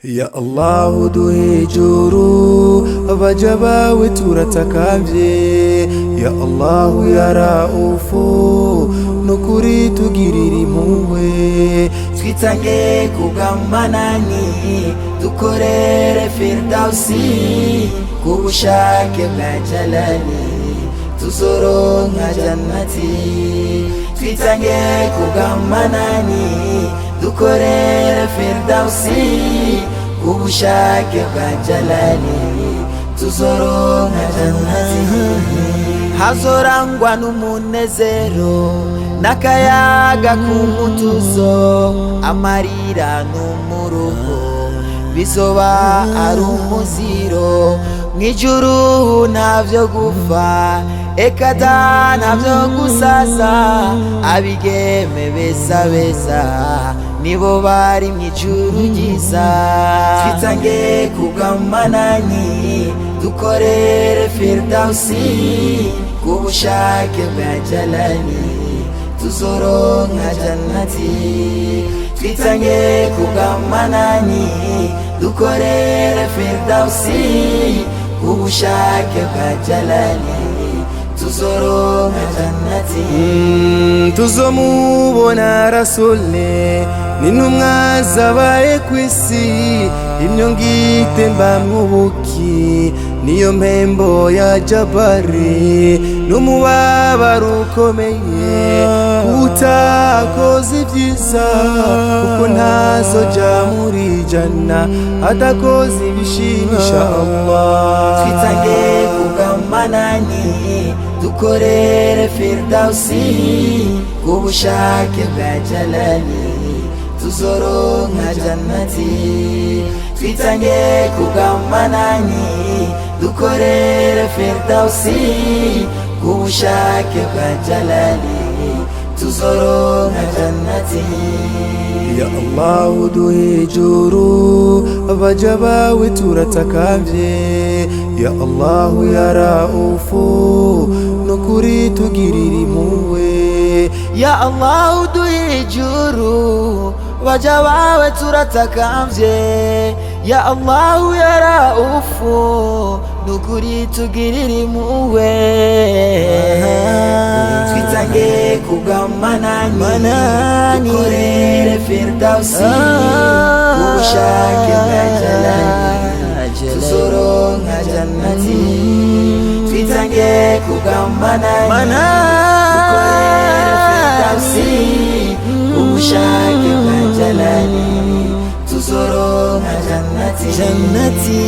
Ya Allah duhe ujuru abajaba weturatakaambye ya Allah ya raufu nukuri tugirira impuhwe twitange kugamanani dukorere firdausi kubushake bwa jalali tuzoronka jannati twitange kugamanani dukorere firdausi kubushake bwa jalali tuzoronka jannati hazorangwa n'umunezero n'akayaga k'umutuzo amarira n'umuruho bizoba ari umuziro mwijuru ntavyo gupfa ekada ntavyo gusaza abigeme beza nibo bari mwijuru ryiza twitange kugamanani dukorere firdausi kubushake bwa jalali tuzoronka jannati twitange kugamanani dukorere firdausi kubushake bwa jalali tuzoronka jannati tuzomubona rasule n'intumwa zabaye kw'isi imyongo itembamwo ubuki niyo mpembo ya jabari n'umubabaro ukomeye utakoze ibyiza kuko ntazoja muri janna atakoze ibishimisha Allah twitange kugamanani dukorere firdausi kubushake bwa jalali tuzoronka jannati twitange kugamanani dukorere firdausi kubushake bwa jalali tuzoronka jannati ya Allah duhe ujuru abajaba weturatakaambye ya Allah ya raufu nukuri tugirira impuhwe ya Allah duhe ujuru abajaba weturatakaambye ya Allah ya raufu nukuri tugirira impuhwe twitange kugamanani dukorere firdausi kubushake bwa jalali tuzoronka jannati twitange kugamanani dukorere firdausi kubushake bwa jalali tuzoronka jannati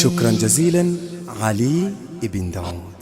شكرا جزيلا علي ابن داود.